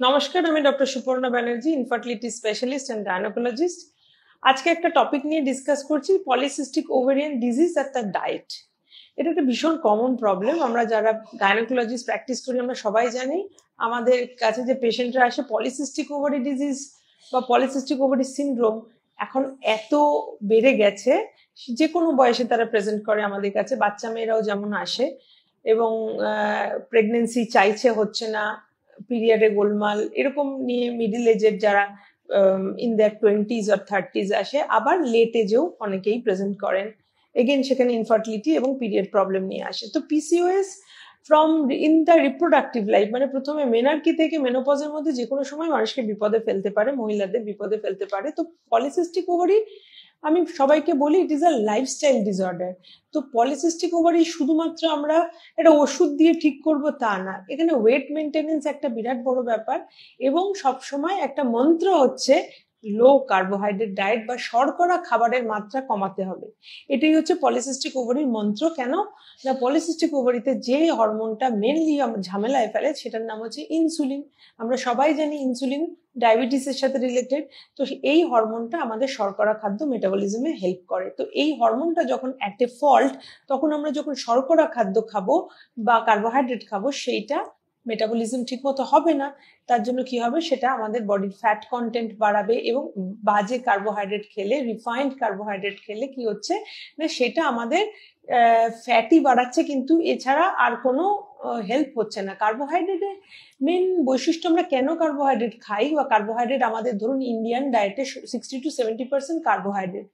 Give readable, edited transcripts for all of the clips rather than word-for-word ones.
নমস্কার, আমি doctor Suparna Banerjee, infertility specialist and gynaecologist. আজকে একটা টপিক নিয়ে ডিসকাস করছি, পলিসিস্টিক ওভারিয়ান ডিজিজ আর তার ডায়েট। এটা একটা ভীষণ কমন প্রবলেম। আমরা যারা গাইনোকোলজিস্ট প্র্যাকটিস করি আমরা সবাই জানি আমাদের কাছে যে পেশেন্টরা আসে পলিসিস্টিক ওভারি ডিজিজ বা পলিসিস্টিক ওভারি সিনড্রোম এখন এত বেড়ে গেছে, যে কোনো বয়সে তারা প্রেজেন্ট করে আমাদের কাছে। বাচ্চা মেয়েরাও যেমন আসে এবং প্রেগনেন্সি চাইছে, হচ্ছে না, পিরিয়ডে গোলমাল এরকম নিয়ে মিডিল এজের যারা in their 20s R 30s আসে, আবার লেট এজেও অনেকেই প্রেজেন্ট করেন। এগেন সেখানে ইনফার্টিলিটি এবং পিরিয়ড প্রবলেম নিয়ে আসে। তো PCOS from in the reproductive life, মানে প্রথমে মেনার্কি থেকে মেনোপজের মধ্যে যে কোনো সময় মানুষকে বিপদে ফেলতে পারে, মহিলাদের বিপদে ফেলতে পারে। তো পলিসিস্টিক ওভারি, আমি সবাইকে বলি, it is a lifestyle disorder. তো পলিসিস্টিক ওভারি শুধুমাত্র আমরা এটা ওষুধ দিয়ে ঠিক করব তা না, এখানে ওয়েট মেনটেনেন্স একটা বিরাট বড় ব্যাপার। এবং সবসময় একটা মন্ত্র হচ্ছে লো কার্বোহাইড্রেট ডায়েট বা শর্করা খাবারের মাত্রা কমাতে হবে। এটাই হচ্ছে পলিসিস্টিক ওভারির মন্ত্র। কেন না, পলিসিস্টিক ওভারিতে যে হরমোনটা মেনলি ঝামেলায় ফেলে সেটার নাম হচ্ছে ইনসুলিন। আমরা সবাই জানি ইনসুলিন ডায়াবেটিসের সাথে রিলেটেড। তো এই হরমোনটা আমাদের শর্করা খাদ্য মেটাবলিজমে হেল্প করে। তো এই হরমোনটা যখন অ্যাট এ ফল্ট, তখন আমরা যখন শর্করা খাদ্য খাবো বা কার্বোহাইড্রেট খাবো, সেইটা মেটাবলিজম ঠিক মতো হবে না। তার জন্য কি হবে, সেটা আমাদের বডির ফ্যাট কন্টেন্ট বাড়াবে। এবং বাজে কার্বোহাইড্রেট খেলে, রিফাইন্ড কার্বোহাইড্রেট খেলে কি হচ্ছে না, সেটা আমাদের ফ্যাটই বাড়াচ্ছে, কিন্তু এছাড়া আর কোনো হেল্প হচ্ছে না। কার্বোহাইড্রেটের মেন বৈশিষ্ট্য, আমরা কেন কার্বোহাইড্রেট খাই বা কার্বোহাইড্রেট আমাদের, ধরুন ইন্ডিয়ান ডায়েটে 60-70% কার্বোহাইড্রেট।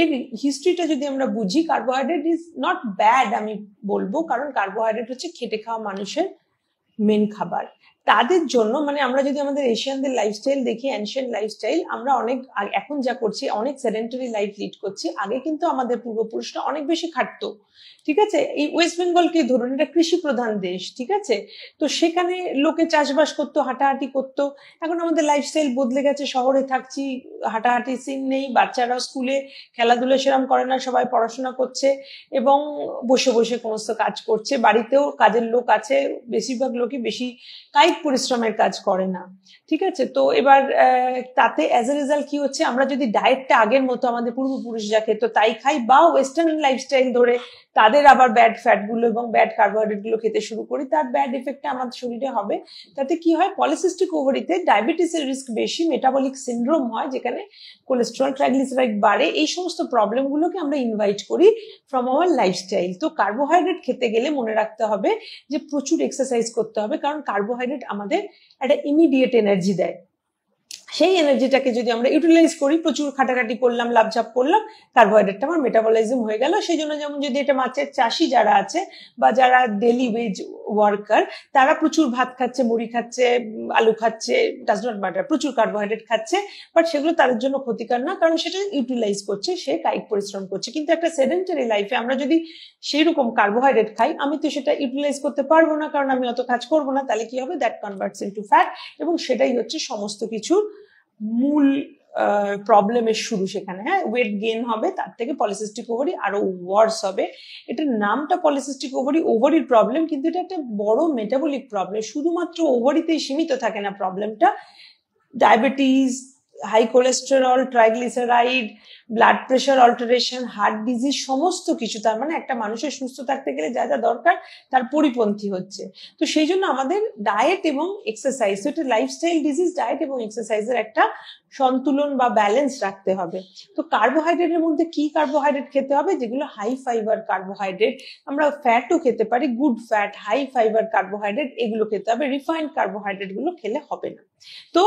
এর হিস্ট্রিটা যদি আমরা বুঝি, কার্বোহাইড্রেট ইজ নট ব্যাড আমি বলবো, কারণ কার্বোহাইড্রেট হচ্ছে খেটে খাওয়া মানুষের মেন খাবার। তাদের জন্য, মানে আমরা যদি আমাদের এশিয়ানদের লাইফস্টাইল দেখি, অ্যানশিয়েন্ট লাইফস্টাইল, আমরা অনেক এখন যা করছি, অনেক সেডেন্টারি লাইফ লিড করছি। আগে কিন্তু আমাদের পূর্বপুরুষরা অনেক বেশি খাটতো, ঠিক আছে। এই ওয়েস্ট বেঙ্গলকে ধরুন, এটা কৃষি প্রধান দেশ, ঠিক আছে। তো সেখানে লোকে চাষবাস করতো, হাঁটাহাঁটি করতো। এখন আমাদের লাইফস্টাইল বদলে গেছে, শহরে থাকছি, হাঁটাহাঁটি সিন নেই, বাচ্চারাও স্কুলে খেলাধুলা সেরকম করে না, সবাই পড়াশোনা করছে এবং বসে বসে সমস্ত কাজ করছে। বাড়িতেও কাজের লোক আছে, বেশিরভাগ লোকই বেশি কায়িক পরিশ্রমের কাজ করে না, ঠিক আছে। তো এবার তাতে অ্যাজ এ রেজাল্ট কি হচ্ছে, আমরা যদি ডায়েটটা আগের মতো আমাদের পূর্বপুরুষ যা খেত তাই খাই, বা ওয়েস্টার্ন লাইফস্টাইল ধরে তাদের আবার ব্যাড ফ্যাট গুলো এবং ব্যাড কার্বোহাইড্রেট গুলো খেতে শুরু করি, তার ব্যাড এফেক্টটা আমাদের শরীরে হবে। তাতে কি হয়, পলিসিস্টিক ওভারিতে ডায়াবেটিসের রিস্ক বেশি, মেটাবলিক সিনড্রোম হয়, যেখানে কোলেস্টেরল ট্রাইগ্লিসারাইড বাড়ে। এই সমস্ত প্রবলেম গুলোকে আমরা ইনভাইট করি ফ্রম আওয়ার লাইফস্টাইল। তো কার্বোহাইড্রেট খেতে গেলে মনে রাখতে হবে যে প্রচুর এক্সারসাইজ করতে হবে, কারণ কার্বোহাইড্রেট আমাদের একটা ইমিডিয়েট এনার্জি দেয়। সেই এনার্জিটাকে যদি আমরা ইউটিলাইজ করি, প্রচুর খাটাখাটি করলাম, লাভঝাপ করলাম, কার্বোহাইড্রেটটা আমার মেটাবলাইজম হয়ে গেল। সেই জন্য যেমন যদি এটা মাছের চাষি যারা আছে বা যারা ডেলি ওয়েজ ওয়ার্কার, তারা প্রচুর ভাত খাচ্ছে, মুড়ি খাচ্ছে, আলু খাচ্ছে, ডাজ নট ম্যাটার, প্রচুর কার্বোহাইড্রেট খাচ্ছে, বাট সেগুলো তাদের জন্য ক্ষতিকর না, কারণ সেটা ইউটিলাইজ করছে, সে কায়িক পরিশ্রম করছে। কিন্তু একটা সেডেন্টারি লাইফে আমরা যদি সেই রকম কার্বোহাইড্রেট খাই, আমি তো সেটা ইউটিলাইজ করতে পারবো না, কারণ আমি অত কাজ করবো না। তাহলে কি হবে, দ্যাট কনভার্টস ইনটু ফ্যাট, এবং সেটাই হচ্ছে সমস্ত কিছুর মূল প্রবলেমের শুরু সেখানে। হ্যাঁ, ওয়েট গেইন হবে, তার থেকে পলিসিস্টিক ওভারি আরো ওয়ার্স হবে। এটার নামটা পলিসিস্টিক ওভারি, ওভারির প্রবলেম, কিন্তু এটা একটা বড় মেটাবলিক প্রবলেম। শুধুমাত্র ওভারিতেই সীমিত থাকে না প্রবলেমটা। Diabetes, high cholesterol, triglyceride, blood pressure alteration, heart disease, সমস্ত কিছু, তার মানে একটা মানুষের সুস্থ থাকতে গেলে যা যা দরকার তার পরিপন্থী হচ্ছে। তো সেই জন্য আমাদের ডায়েট এবং এক্সারসাইজ, এটা লাইফস্টাইল ডিজিজ, ডায়েট এবং এক্সারসাইজের একটা সন্তুলন বা ব্যালেন্স রাখতে হবে। তো কার্বোহাইড্রেটের মধ্যে কি কার্বোহাইড্রেট খেতে হবে, যেগুলো হাই ফাইবার কার্বোহাইড্রেট। আমরা ফ্যাটও খেতে পারি, good fat, high fibre carbohydrate, এগুলো খেতে হবে। রিফাইন্ড কার্বোহাইড্রেট গুলো খেলে হবে না। তো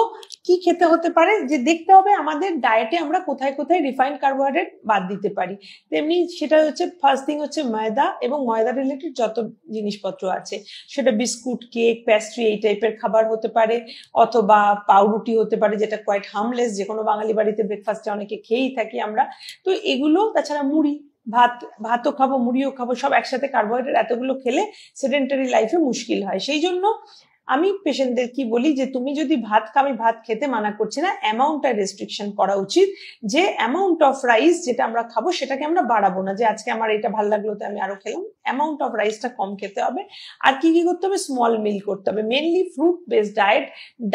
কি খেতে হতে পারে, যে দেখতে হবে আমাদের ডায়েটে আমরা কোথায় কোথায় রিফাইন্ড কার্বোহাইড্রেট বাদ দিতে পারি। তেমনি সেটা হচ্ছে, ফার্স্ট থিং হচ্ছে ময়দা এবং ময়দা রিলেটেড যত জিনিসপত্র আছে, সেটা বিস্কুট, কেক, প্যাস্ট্রি, এই টাইপের খাবার হতে পারে, অথবা পাউরুটি হতে পারে, যেটা কোয়াইট হার্মলেস, যে কোনো বাঙালি বাড়িতে ব্রেকফাস্টে অনেকে খেয়েই থাকি আমরা। তো এগুলো, তাছাড়া মুড়ি, ভাতও খাবো, মুড়িও খাবো, সব একসাথে কার্বোহাইড্রেট এতগুলো খেলে সেডেন্টারি লাইফে মুশকিল হয়। সেই জন্য আমি পেশেন্টদের কি বলি, যে তুমি যদি ভাত খাও, আমি ভাত খেতে মানা করছি না, অ্যামাউন্টটা রেস্ট্রিকশন করা উচিত। যে অ্যামাউন্ট অফ রাইস যেটা আমরা খাবো সেটাকে আমরা বাড়াবো না, যে আজকে আমার এটা ভালো লাগলো তো আমি আরো খেলাম, অ্যামাউন্ট অফ রাইসটা কম খেতে হবে। আর কি কি করতে হবে, স্মল মিল করতে হবে, মেনলি ফ্রুট বেসড ডায়েট,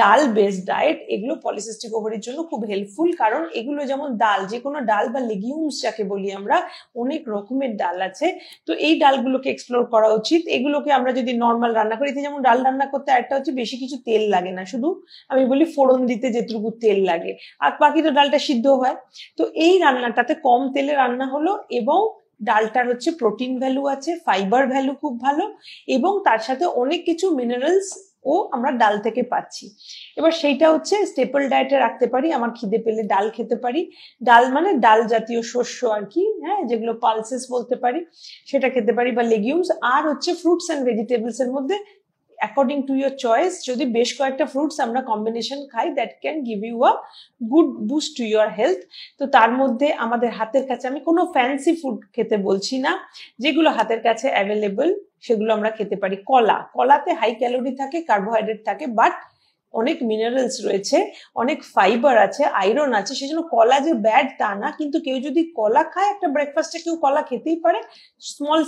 ডাল বেসড ডায়েট, এগুলো পলিসিস্টিক ওভারির জন্য খুব হেল্পফুল। কারণ এগুলো যেমন ডাল, যে কোনো ডাল বা লেগিউমস যাকে বলি আমরা, অনেক রকমের ডাল আছে, তো এই ডালগুলোকে এক্সপ্লোর করা উচিত। এগুলোকে আমরা যদি নর্মাল রান্না করি, যেমন ডাল রান্না করতে একটা হচ্ছে বেশি কিছু তেল লাগে না, শুধু আমি বলি ফোড়ন দিতে যেটুকু তেল লাগে, আর বাকি তো ডালটা সিদ্ধ হয়। তো এই রান্নাটাতে কম তেলে রান্না হলো, এবং ডালটার হচ্ছে প্রোটিন ভ্যালু আছে, ফাইবার ভ্যালু খুব ভালো, এবং তার সাথে অনেক কিছু মিনারেলস ও আমরা ডাল থেকে পাচ্ছি। এবার সেইটা হচ্ছে স্টেপল ডায়েটে রাখতে পারি। আমার খিদে পেলে ডাল খেতে পারি, ডাল মানে ডাল জাতীয় শস্য আর কি, হ্যাঁ, যেগুলো পালসেস বলতে পারি, সেটা খেতে পারি, বা লেগিউমস। আর হচ্ছে ফ্রুটস অ্যান্ড ভেজিটেবলস এর মধ্যে অ্যাকর্ডিং টু ইয়োর চয়েস, যদি বেশ কয়েকটা ফ্রুটস আমরা কম্বিনেশন খাই, that can give you a good boost to your health. তো তার মধ্যে আমাদের হাতের কাছে, আমি কোনো ফ্যান্সি ফুড খেতে বলছি না, যেগুলো হাতের কাছে অ্যাভেলেবল সেগুলো আমরা খেতে পারি। কলাতে হাই ক্যালোরি থাকে, কার্বোহাইড্রেট থাকে, বাট অনেক মিনারেলস রয়েছে, অনেক ফাইবার আছে, আয়রন আছে, সেজন্য কলা যে ব্যাড তা না। কিন্তু কেউ যদি কলা খায়, একটা ব্রেকফাস্টে কেউ কলা খেতেই পারে, স্মল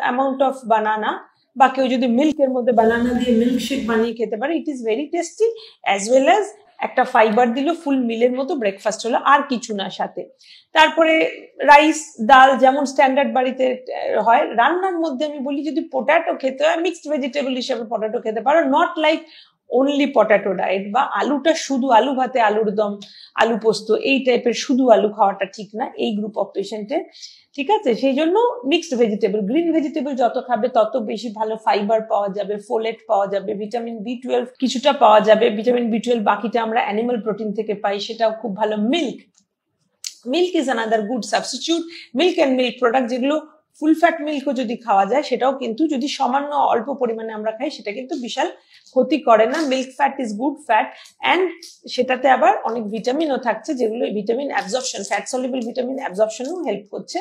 অ্যামাউন্ট অফ বানানা, বা কেউ যদি মিল্কের মধ্যে বানানা দিয়ে মিল্কশেক বানিয়ে খেতে পারে, it is very tasty, as well as একটা ফাইবার দিল, ফুল মিলের মতো ব্রেকফাস্ট হলো, আর কিছু না সাথে। তারপরে রাইস ডাল যেমন স্ট্যান্ডার্ড বাড়িতে হয়, রান্নার মধ্যে আমি বলি যদি পটেটো খেতে হয়, মিক্সড ভেজিটেবল হিসেবে পটেটো খেতে পারো, not like only potato diet, বা আলুটা শুধু আলু ভাতে আলুর দম, আলু পোস্ত, এই টাইপের শুধু আলু খাওয়াটা ঠিক না এই গ্রুপ অফ পেশেন্টের, ঠিক আছে? সেই জন্য মিক্সড ভেজিটেবল, গ্রিন ভেজিটেবল যত খাবে তত বেশি ভালো, ফাইবার পাওয়া যাবে, ফোলেট পাওয়া যাবে, ভিটামিন B12 কিছুটা পাওয়া যাবে, ভিটামিন B12 বাকিটা আমরা অ্যানিমাল প্রোটিন থেকে পাই, সেটাও খুব ভালো। Milk is another good substitute. Milk and milk product, যেগুলো ফুল ফ্যাট মিল্কও যদি খাওয়া যায়, সেটাও কিন্তু যদি সামান্য অল্প পরিমাণে আমরা খাই, সেটা কিন্তু বিশাল ক্ষতি করে না। Milk fat is good fat, and সেটাতে আবার অনেক ভিটামিনও থাকছে, যেগুলো vitamin absorption, fat soluble vitamin অ্যাবজর্পশনও হেল্প করছে।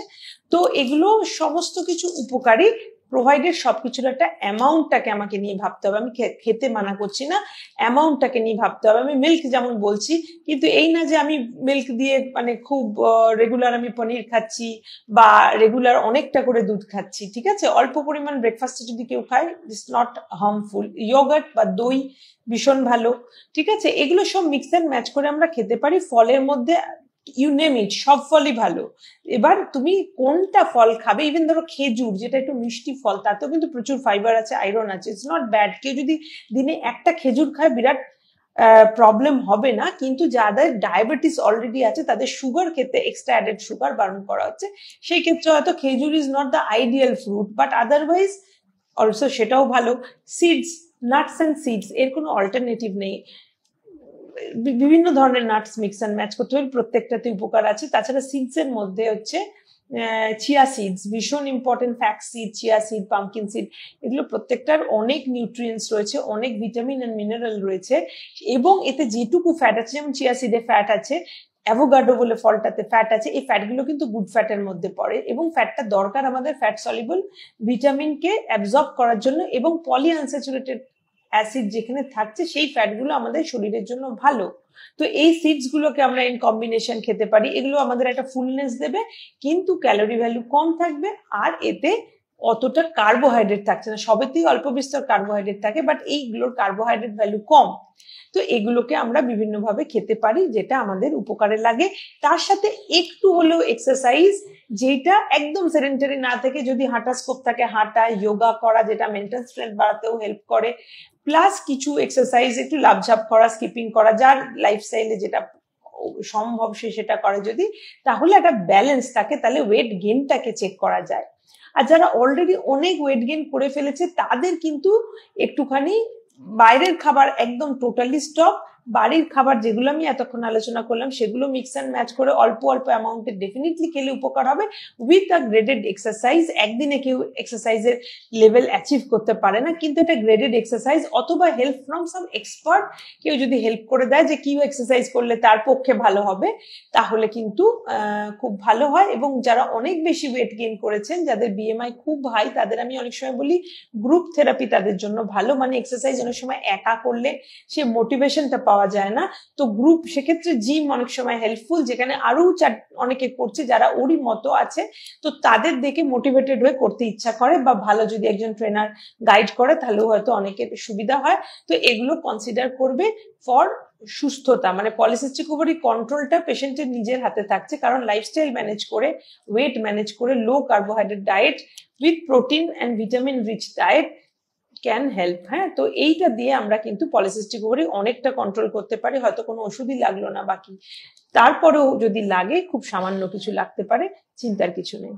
তো এগুলো সমস্ত কিছু উপকারী, প্রোভাইডেড সবকিছুর একটা অ্যামাউন্টটাকে আমাকে নিয়ে ভাবতে হবে। আমি খেতে মানা করছি না, অ্যামাউন্টটাকে নিয়ে ভাবতে হবে। আমি মিল্ক যেমন বলছি, কিন্তু এই না যে আমি মিল্ক দিয়ে মানে খুব রেগুলার আমি পনির খাচ্ছি, বা রেগুলার অনেকটা করে দুধ খাচ্ছি, ঠিক আছে? অল্প পরিমাণ ব্রেকফাস্টে যদি কেউ খায়, ইটস নট হার্মফুল। ইয়োগার্ট বা দই ভীষণ ভালো, ঠিক আছে? এগুলো সব মিক্স অ্যান্ড ম্যাচ করে আমরা খেতে পারি। ফলের মধ্যে ইউ নেম ইট, সব ফলই ভালো। এবার তুমি কোনটা ফল খাবে, ইভেন ধরো খেজুর, যেটা একটু মিষ্টি ফল, তাতেও কিন্তু প্রচুর ফাইবার আছে, আয়রন আছে, ইটস নট ব্যাড। কেউ যদি দিনে একটা খেজুর খায়, বিরাট প্রবলেম হবে না। কিন্তু যাদের ডায়াবেটিস অলরেডি আছে, তাদের সুগার খেতে, এক্সট্রা অ্যাডেড সুগার বারণ করা হচ্ছে, সেই ক্ষেত্রে হয়তো খেজুর is not the ideal fruit, but otherwise also সেটাও ভালো। সিডস, নাটস অ্যান্ড সিডস, এর কোনো অল্টারনেটিভ নেই। বিভিন্ন ধরনের নাটস মিক্স অ্যান্ড ম্যাচ করতে হবে, প্রত্যেকটাতে উপকার আছে। তাছাড়া সিডস এর মধ্যে হচ্ছে চিয়া সিডস ভীষণ important, flax seed, chia seed, pumpkin seed, এগুলো প্রত্যেকটার অনেক নিউট্রিয়েন্টস রয়েছে, অনেক ভিটামিন এন্ড মিনারেল রয়েছে, এবং এতে যেটুকু ফ্যাট আছে, যেমন চিয়া সিডে ফ্যাট আছে, অ্যাভোকাডো বলে ফলটাতে ফ্যাট আছে, এই ফ্যাটগুলো কিন্তু গুড ফ্যাটের মধ্যে পড়ে, এবং ফ্যাটটা দরকার আমাদের ফ্যাট সলিবল ভিটামিনকে অ্যাবজর্ব করার জন্য, এবং পলি আনস্যাচুরেটেড অ্যাসিড যেখানে থাকছে, সেই ফ্যাটগুলো আমাদের শরীরের জন্য ভালো। তো এই সিডস গুলোকে আমরা ইন কম্বিনেশন খেতে পারি, এগুলো আমাদের একটা ফুলনেস দেবে, কিন্তু ক্যালোরি ভ্যালু কম থাকবে, আর এতে অতটা কার্বোহাইড্রেট থাকছে না। সবেতেই অল্প বিস্তর কার্বোহাইড্রেট থাকে, বাট এইগুলোর কার্বোহাইড্রেট ভ্যালু কম। তো এগুলোকে আমরা বিভিন্ন ভাবে খেতে পারি, যেটা আমাদের উপকারে লাগে। তার সাথে একটু হলেও এক্সারসাইজ, যেটা একদম সেডেন্টারি না থেকে, যদি হাঁটা স্কোপ থাকে, হাঁটা, যোগা করা, যেটা মেন্টাল স্ট্রেংথ বাড়াতেও হেল্প করে, প্লাস কিছু এক্সারসাইজ, একটু লাফঝাপ করা, স্কিপিং করা, যার লাইফস্টাইলে যেটা সম্ভব সে সেটা করে যদি, তাহলে একটা ব্যালেন্স থাকে, তাহলে ওয়েট গেইনটাকে চেক করা যায়। আর যারা অলরেডি অনেক ওয়েট গেইন করে ফেলেছে, তাদের কিন্তু একটুখানি বাইরের খাবার একদম টোটালি স্টপ, বাড়ির খাবার যেগুলো আমি এতক্ষণ আলোচনা করলাম, সেগুলো মিক্স অ্যান্ড ম্যাচ করে অল্প অল্প অ্যামাউন্টে ডেফিনেটলি খেলে উপকার হবে, উইথ আ গ্রেডেড এক্সারসাইজ। একদিনে কেউ এক্সারসাইজের লেভেল অ্যাচিভ করতে পারে না, কিন্তু এটা গ্রেডেড এক্সারসাইজ, অথবা হেল্প ফ্রম সাম এক্সপার্ট, কেউ যদি হেল্প করে দেয় যে কি এক্সারসাইজ করলে তার পক্ষে ভালো হবে, তাহলে কিন্তু খুব ভালো হয়। এবং যারা অনেক বেশি ওয়েট গেইন করেছেন, যাদের BMI খুব হাই, তাদের আমি অনেক সময় বলি গ্রুপ থেরাপি তাদের জন্য ভালো। মানে এক্সারসাইজ অনেক সময় একা করলে সে মোটিভেশনটা পাওয়া পাওয়া যায় না, তো গ্রুপ সেক্ষেত্রে জিম অনেক সময় হেল্পফুল, যেখানে আরো অনেকে করছে যারা ওরই মতো আছে, তো তাদের দেখে মোটিভেটেড হয়ে করতে ইচ্ছা করে, বা ভালো যদি একজন ট্রেনার গাইড করে তাহলেও হয়তো অনেকের সুবিধা হয়। তো এগুলো কনসিডার করবে ফর সুস্থতা, মানে পলিসিস্টিক ওভারি কন্ট্রোলটা পেশেন্টের নিজের হাতে থাকছে, কারণ লাইফস্টাইল ম্যানেজ করে, ওয়েট ম্যানেজ করে, low carbohydrate diet with protein and vitamin rich diet can help. হ্যাঁ, তো এইটা দিয়ে আমরা কিন্তু পলিসিস্টিক ওভারি অনেকটা কন্ট্রোল করতে পারি, হয়তো কোনো ওষুধই লাগলো না বাকি, তারপরেও যদি লাগে খুব সামান্য কিছু লাগতে পারে, চিন্তার কিছু নেই।